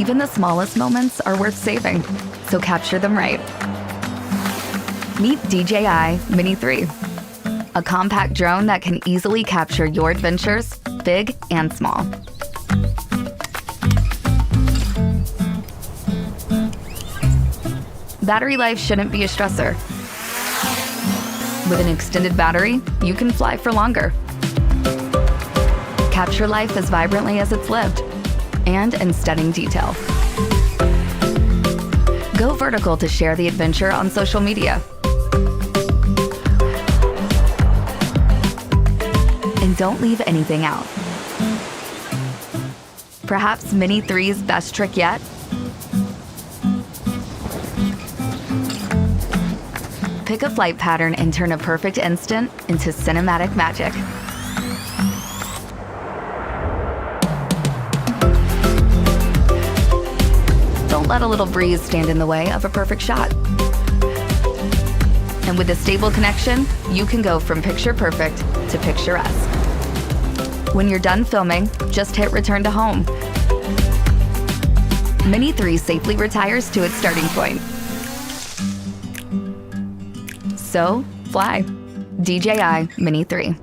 Even the smallest moments are worth saving, so capture them right. Meet DJI Mini 3, a compact drone that can easily capture your adventures, big and small. Battery life shouldn't be a stressor. With an extended battery, you can fly for longer. Capture life as vibrantly as it's lived, and in stunning detail. Go vertical to share the adventure on social media. And don't leave anything out. Perhaps Mini 3's best trick yet? Pick a flight pattern and turn a perfect instant into cinematic magic. Don't let a little breeze stand in the way of a perfect shot. And with a stable connection, you can go from picture perfect to picturesque. When you're done filming, just hit return to home. Mini 3 safely retires to its starting point. So, fly. DJI Mini 3.